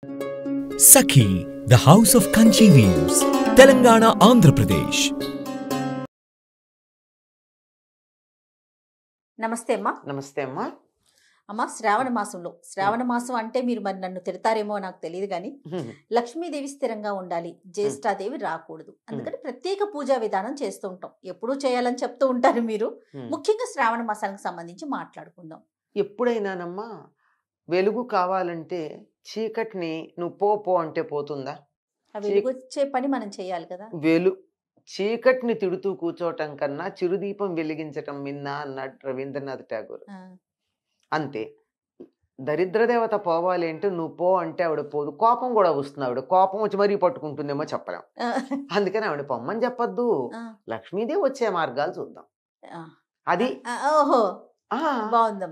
Sakhi, the House of Kanchi Weaves, Telangana, Andhra Pradesh. నమస్తే అమ్మా. నమస్తే అమ్మా. అమ్మా, శ్రావణ మాసం అంటే మీరు మరి నన్ను తిడతారేమో నాకు తెలియదు కానీ లక్ష్మీదేవి స్థిరంగా ఉండాలి, జ్యేష్ఠాదేవి రాకూడదు, అందుకని ప్రత్యేక పూజా విధానం చేస్తూ ఉంటాం. ఎప్పుడూ చేయాలని చెప్తూ ఉంటారు మీరు. ముఖ్యంగా శ్రావణ మాసానికి సంబంధించి మాట్లాడుకుందాం. ఎప్పుడైనానమ్మా వెలుగు కావాలంటే చీకటిని నువ్వు పో అంటే పోతుందా? వెలుగొచ్చే పని మనం చేయాలి కదా. చీకటిని తిడుతూ కూర్చోవటం కన్నా చిరుదీపం వెలిగించటం మిన్నా అన్నాడు రవీంద్రనాథ్ ఠాగూర్. అంతే. దరిద్ర దేవత పోవాలి అంటే నువ్వు పో అంటే ఆవిడ పోదు. కోపం కూడా వస్తుంది. ఆవిడ కోపం వచ్చి మరీ పట్టుకుంటుందేమో చెప్పలేం. అందుకని ఆవిడ పొమ్మని చెప్పొద్దు. లక్ష్మీదేవి వచ్చే మార్గాలు చూద్దాం. అది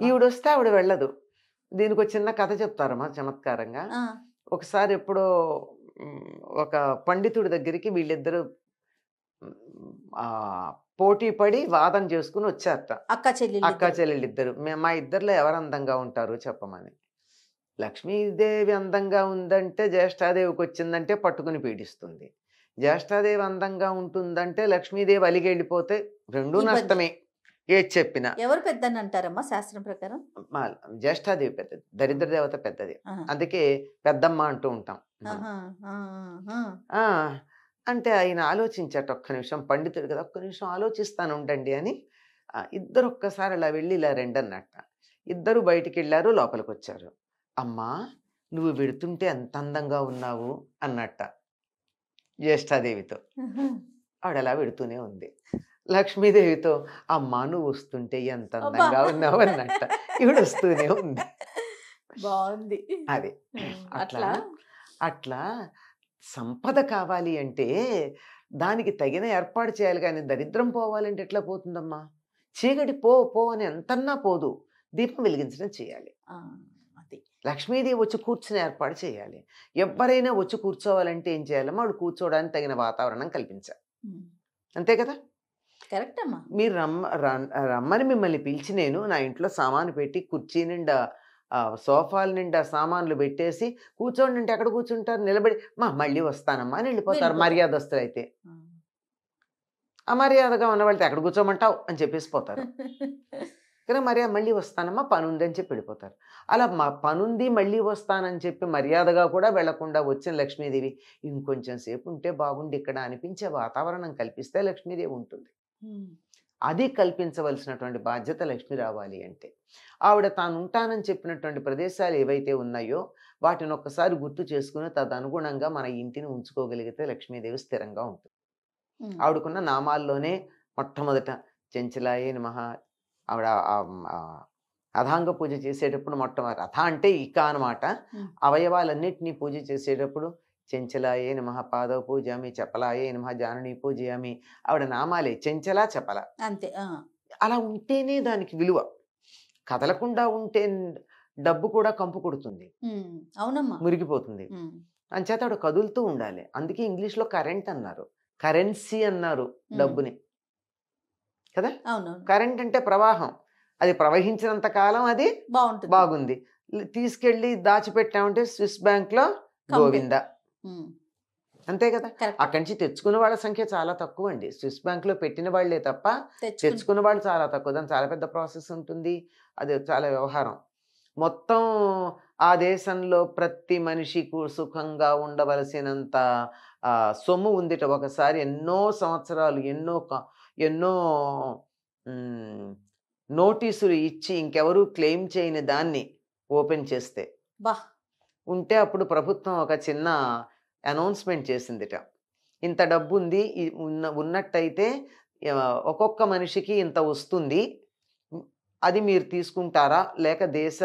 ఈవిడ వస్తే ఆవిడ వెళ్ళదు. దీనికి ఒక చిన్న కథ చెప్తారమ్మా చమత్కారంగా. ఒకసారి ఎప్పుడో ఒక పండితుడి దగ్గరికి వీళ్ళిద్దరు పోటీ పడి వాదన చేసుకుని వచ్చారట. అక్క చెల్లెళ్ళు ఇద్దరు. మా ఇద్దరిలో ఎవరు అందంగా ఉంటారు చెప్పమని. లక్ష్మీదేవి అందంగా ఉందంటే జ్యేష్ఠాదేవికి వచ్చిందంటే పట్టుకుని పీడిస్తుంది. జ్యేష్ఠాదేవి అందంగా ఉంటుందంటే లక్ష్మీదేవి అలిగి వెళ్ళిపోతే రెండూ నష్టమే. ఏది చెప్పినా. ఎవరు పెద్దని అంటారమ్మా శాస్త్రం ప్రకారం? జ్యేష్ఠాదేవి పెద్దది, దరిద్ర దేవత పెద్దది. అందుకే పెద్దమ్మ అంటూ ఉంటాం. అంటే ఆయన ఆలోచించట, ఒక్క నిమిషం, పండితుడు కదా, ఒక్క నిమిషం ఆలోచిస్తాను ఉండండి అని. ఇద్దరు ఒక్కసారి అలా వెళ్ళి ఇలా రెండన్నట్ట. ఇద్దరు బయటికి వెళ్ళారు, లోపలికి వచ్చారు. అమ్మా నువ్వు వెడుతుంటే ఎంత అందంగా ఉన్నావు అన్నట్ట జ్యేష్ఠాదేవితో. ఆవిడ అలా వెడుతూనే ఉంది. లక్ష్మీదేవితో అమ్మా నువ్వు వస్తుంటే ఎంత అందంగా ఉన్నావు అన్నట్ట ఈవిడ వస్తూనే ఉంది. బాగుంది. అది అట్లా సంపద కావాలి అంటే దానికి తగిన ఏర్పాటు చేయాలి. కానీ దరిద్రం పోవాలంటే ఎట్లా పోతుందమ్మా? చీకటి పో అని ఎంతన్నా పోదు. దీపం వెలిగించడం చేయాలి. లక్ష్మీదేవి వచ్చి కూర్చుని ఏర్పాటు చేయాలి. ఎవరైనా వచ్చి కూర్చోవాలంటే ఏం చేయాలమ్మా? వాడు కూర్చోవడానికి తగిన వాతావరణం కల్పించాలి. అంతే కదా. కరెక్ట్ అమ్మా. మీరు రమ్మని మిమ్మల్ని పిలిచి నేను నా ఇంట్లో సామాను పెట్టి కుర్చీ నిండా సోఫాల నిండా సామాన్లు పెట్టేసి కూర్చోండి అంటే ఎక్కడ కూర్చుంటారు? నిలబడి మళ్ళీ వస్తానమ్మా అని వెళ్ళిపోతారు మర్యాదస్తులు అయితే. అమర్యాదగా ఉన్న వాళ్ళతో ఎక్కడ కూర్చోమంటావు అని చెప్పేసి పోతారు. కానీ మళ్ళీ వస్తానమ్మా పని ఉంది అని చెప్పి వెళ్ళిపోతారు. అలా పనుంది మళ్ళీ వస్తానని చెప్పి మర్యాదగా కూడా వెళ్లకుండా వచ్చిన లక్ష్మీదేవి ఇంకొంచెం సేపు ఉంటే బాగుండి ఇక్కడ అనిపించే వాతావరణం కల్పిస్తే లక్ష్మీదేవి ఉంటుంది. అది కల్పించవలసినటువంటి బాధ్యత లక్ష్మి రావాలి అంటే ఆవిడ తాను ఉంటానని చెప్పినటువంటి ప్రదేశాలు ఏవైతే ఉన్నాయో వాటిని ఒక్కసారి గుర్తు చేసుకుని తదనుగుణంగా మన ఇంటిని ఉంచుకోగలిగితే లక్ష్మీదేవి స్థిరంగా ఉంటుంది. ఆవిడకున్న నామాల్లోనే మొట్టమొదట చెంచలాయే నమః. ఆవిడ అథాంగ పూజ చేసేటప్పుడు మొట్టమొదటి అథ అంటే ఇక అనమాట. అవయవాలన్నిటినీ పూజ చేసేటప్పుడు చెంచలాయే నమః పాదవ పూజామి, చపలాయే నమః జానని పూజయామి. ఆవిడ నామాలే చెంచల చపల. అంతే. అలా ఉంటేనే దానికి విలువ. కదలకుండా ఉంటే డబ్బు కూడా కంపు కొడుతుంది. అవునమ్మా, మురిగిపోతుంది. అంచేత ఆవిడ కదులుతూ ఉండాలి. అందుకే ఇంగ్లీష్లో కరెంట్ అన్నారు, కరెన్సీ అన్నారు డబ్బుని కదా. కరెంట్ అంటే ప్రవాహం. అది ప్రవహించినంత కాలం అది బాగుంది. తీసుకెళ్ళి దాచిపెట్టామంటే స్విస్ బ్యాంక్ లో గోవింద. అంతే కదా. అక్కడి నుంచి తెచ్చుకున్న వాళ్ళ సంఖ్య చాలా తక్కువ అండి. స్విస్ బ్యాంక్ లో పెట్టిన వాళ్లే తప్ప తెచ్చుకున్న వాళ్ళు చాలా తక్కువ. దాని చాలా పెద్ద ప్రాసెస్ ఉంటుంది. అది చాలా వ్యవహారం. మొత్తం ఆ దేశంలో ప్రతి మనిషికి సుఖంగా ఉండవలసినంత సొమ్ము ఉందిట. ఒకసారి ఎన్నో సంవత్సరాలు ఎన్నో నోటీసులు ఇచ్చి ఇంకెవరూ క్లెయిమ్ చేయని దాన్ని ఓపెన్ చేస్తే ఉంటే అప్పుడు ప్రభుత్వం ఒక చిన్న అనౌన్స్మెంట్ చేసిందిట. ఇంత డబ్బు ఉంది, ఉన్నట్టయితే ఒక్కొక్క మనిషికి ఇంత వస్తుంది, అది మీరు తీసుకుంటారా లేక దేశ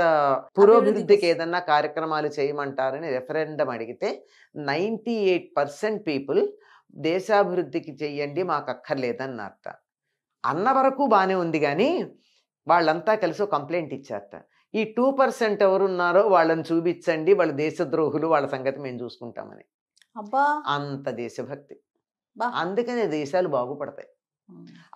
పురోభివృద్ధికి ఏదన్నా కార్యక్రమాలు చేయమంటారని రెఫరెండం అడిగితే 98% పీపుల్ దేశాభివృద్ధికి చెయ్యండి మాకు అక్కర్లేదన్నట్ట. అన్న వరకు బాగానే ఉంది. కానీ వాళ్ళంతా కలిసి ఒక కంప్లైంట్ ఇచ్చారట. ఈ 2% ఎవరున్నారో వాళ్ళని చూపించండి, వాళ్ళ దేశద్రోహులు, వాళ్ళ సంగతి మేము చూసుకుంటామని. అంత దేశభక్తి. అందుకని దేశాలు బాగుపడతాయి.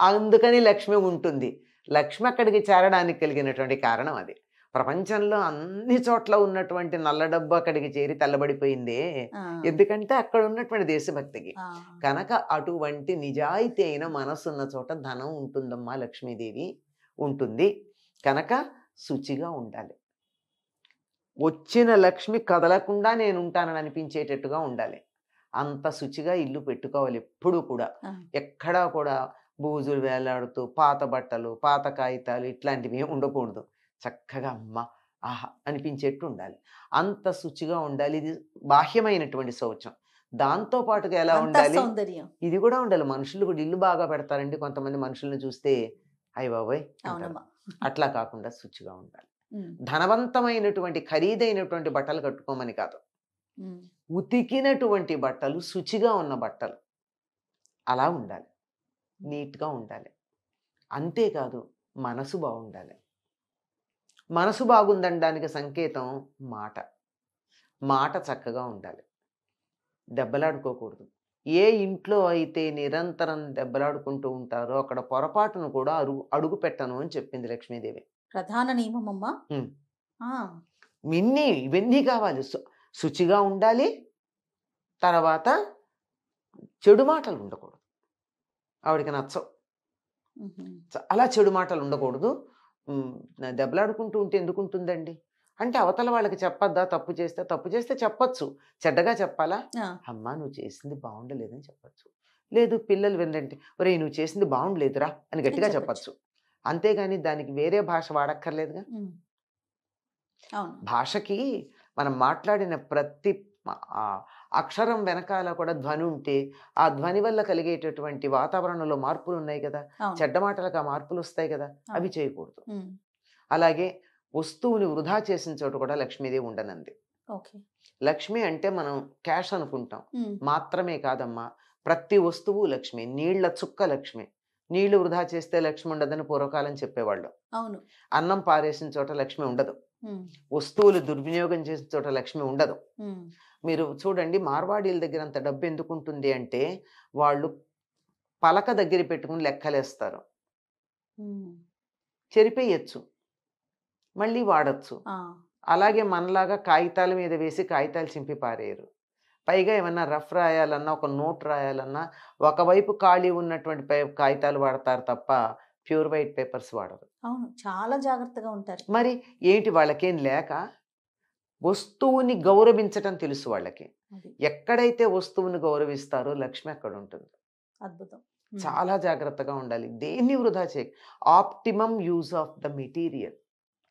అందుకని లక్ష్మి ఉంటుంది. లక్ష్మి అక్కడికి చేరడానికి కలిగినటువంటి కారణం అది. ప్రపంచంలో అన్ని చోట్ల ఉన్నటువంటి నల్ల డబ్బు అక్కడికి చేరి తెల్లబడిపోయిందే. ఆ, ఎందుకంటే అక్కడ ఉన్నటువంటి దేశభక్తికి. ఆ, కనుక అటువంటి నిజాయితీ అయిన మనసున్న చోట ధనం ఉంటుందమ్మా, లక్ష్మీదేవి ఉంటుంది. కనుక శుచిగా ఉండాలి. వచ్చిన లక్ష్మి కదలకుండా నేను ఉంటానని అనిపించేటట్టుగా ఉండాలి. అంత శుచిగా ఇల్లు పెట్టుకోవాలి ఎప్పుడూ కూడా. ఆ. ఎక్కడా కూడా బూజులు వేలాడుతూ పాత బట్టలు, పాత కాగితాలు ఇట్లాంటివి ఏం ఉండకూడదు. చక్కగా అమ్మ ఆహా అనిపించేట్టు ఉండాలి. అంత శుచిగా ఉండాలి. ఇది బాహ్యమైనటువంటి శౌచం. దాంతో పాటుగా ఎలా అంతా ఉండాలి, సౌందర్యం. ఇది కూడా ఉండాలి. మనుషులు కూడా ఇల్లు బాగా పెడతారండి. కొంతమంది మనుషుల్ని చూస్తే అయ్య బాబోయ్ అంటారు. అవునమ్మా. అట్లా కాకుండా శుచిగా ఉండాలి. ఉమ్, ధనవంతమైనటువంటి ఖరీదైనటువంటి బట్టలు కట్టుకోమని కాదు, ఉమ్, ఉతికినటువంటి బట్టలు, శుచిగా ఉన్న బట్టలు అలా ఉండాలి. నీట్గా ఉండాలి. అంతేకాదు మనసు బాగుండాలి. మనసు బాగుందనడానికి సంకేతం మాట. మాట చక్కగా ఉండాలి. దెబ్బలాడుకోకూడదు. ఏ ఇంట్లో అయితే నిరంతరం దెబ్బలాడుకుంటూ ఉంటారో అక్కడ పొరపాటును కూడా అడుగు పెట్టను అని చెప్పింది లక్ష్మీదేవి. ప్రధాన నియమం అమ్మా. ఉమ్. ఆ, ఇవన్నీ కావాలి. శుచిగా ఉండాలి. తర్వాత చెడు మాటలు ఉండకూడదు. ఆవిడకి నచ్చవు. ఉహుం, అలా చెడు మాటలు ఉండకూడదు. దెబ్బలాడుకుంటూ ఉంటే ఎందుకు ఉంటుందండి అంటే అవతల వాళ్ళకి చెప్పొద్దా? తప్పు చేస్తే చెప్పొచ్చు. చెడ్డగా చెప్పాలా? ఆ, అమ్మా నువ్వు చేసింది బాగుండలేదని చెప్పొచ్చు. లేదు పిల్లలు వినండి, ఒరేయ్ నువ్వు చేసింది బాగుండలేదురా అని గట్టిగా అని చెప్పచ్చు. అంతేగాని దానికి వేరే భాష వాడక్కర్లేదుగా. ఉమ్, అవును. భాషకి మనం మాట్లాడిన ప్రతి ఆ, అక్షరం వెనకాల కూడా ధ్వని ఉంటే ఆ ధ్వని వల్ల కలిగేటటువంటి వాతావరణంలో మార్పులు ఉన్నాయి కదా. అవును. చెడ్డ మాటలకు ఆ మార్పులు వస్తాయి కదా, అవి చేయకూడదు. ఉమ్, అలాగే వస్తువుని వృధా చేసిన చోట కూడా లక్ష్మీదేవి ఉండనంది. ఓకే. లక్ష్మి అంటే మనం క్యాష్ అనుకుంటాం, ఉమ్, మాత్రమే కాదమ్మా. ప్రతి వస్తువు లక్ష్మి. నీళ్ల చుక్క లక్ష్మి. నీళ్లు వృధా చేస్తే లక్ష్మి ఉండదని పూర్వకాలం చెప్పేవాళ్ళు. అవును. అన్నం పారేసిన చోట లక్ష్మి ఉండదు. ఉమ్, వస్తువులు దుర్వినియోగం చేసిన చోట లక్ష్మి ఉండదు. ఉమ్, మీరు చూడండి, మార్వాడీల దగ్గర అంత డబ్బు ఎందుకు ఉంటుంది అంటే వాళ్ళు పలక దగ్గర పెట్టుకుని లెక్కలేస్తారు. ఉమ్, చెరిపేయచ్చు, మళ్ళీ వాడచ్చు. ఆ, అలాగే మనలాగా కాగితాల మీద వేసి కాగితాలు చింపి పారేయరు. పైగా ఏమన్నా రఫ్ రాయాలన్నా, ఒక నోట్ రాయాలన్నా ఒకవైపు ఖాళీ ఉన్నటువంటి కాగితాలు వాడతారు తప్ప ప్యూర్ వైట్ పేపర్స్ వాడరు. అవును. చాలా జాగ్రత్తగా ఉంటారు. మరి ఏంటి వాళ్ళకేం లేక? వస్తువుని గౌరవించటం తెలుసు వాళ్ళకి. అది ఎక్కడైతే వస్తువుని గౌరవిస్తారో లక్ష్మి అక్కడ ఉంటుంది. అద్భుతం. ఉమ్, చాలా జాగ్రత్తగా ఉండాలి. దేన్ని వృధా చేయ, optimum use of the material,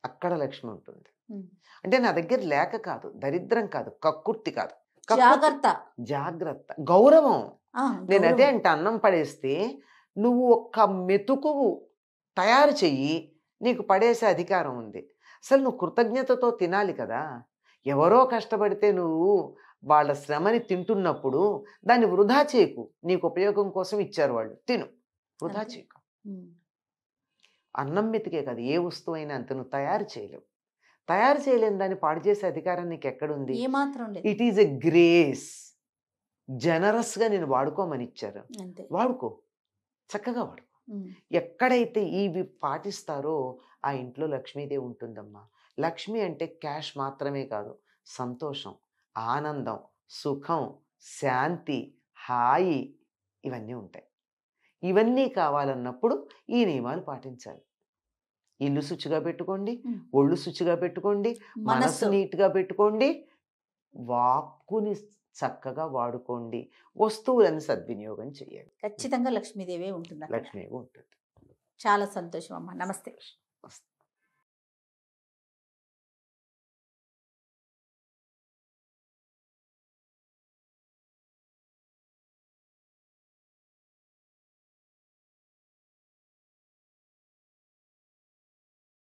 అక్కడ లక్ష్మి ఉంటుంది. ఉమ్, అంటే నా దగ్గర లేక కాదు, దరిద్రం కాదు, కక్కుర్తి కాదు, జాగ్రత్త. జాగ్రత్త, గౌరవం. ఆ, నేను అదే గౌరవం. అంటే అన్నం పడేస్తే నువ్వు ఒక్క మెతుకు తయారు చెయ్యి, నీకు పడేసే అధికారం ఉంది. అసలు నువ్వు కృతజ్ఞతతో తినాలి కదా. ఎవరో కష్టపడితే నువ్వు వాళ్ళ శ్రమని తింటున్నప్పుడు దాన్ని వృధా చేయకు. నీకు ఉపయోగం కోసం ఇచ్చారు వాళ్ళు, తిను, వృధా అంతే. చేయకు. ఉమ్, అన్నం మెతికే కాదు, ఏ వస్తువు అయినా అంత నువ్వు తయారు చేయలేవు. తయారు చేయలేని దాన్ని పాడు చేసే అధికారం నీకు ఎక్కడుంది? ఏ మాత్రం లేదు. It is a grace. జనరస్గా నేను వాడుకోమని ఇచ్చారు, అంతే. వాడుకో, చక్కగా వాడుకో. ఉమ్, ఎక్కడైతే ఇవి పాటిస్తారో ఆ ఇంట్లో లక్ష్మీదేవి ఉంటుందమ్మా. లక్ష్మి అంటే క్యాష్ మాత్రమే కాదు, సంతోషం, ఆనందం, సుఖం, శాంతి, హాయి ఇవన్నీ ఉంటాయి. ఇవన్నీ కావాలన్నప్పుడు ఈ నియమాలు పాటించాలి. ఇల్లు శుచిగా పెట్టుకోండి, ఉమ్. ఒళ్ళు శుచిగా పెట్టుకోండి, మనసు మనస్సు. నీట్గా పెట్టుకోండి, వాక్కుని చక్కగా వాడుకోండి, వస్తువులను సద్వినియోగం చేయండి. ఖచ్చితంగా లక్ష్మీదేవి ఉంటుంది అక్కడ. లక్ష్మీ ఉంటుంది. చాలా సంతోషం అమ్మా. నమస్తే.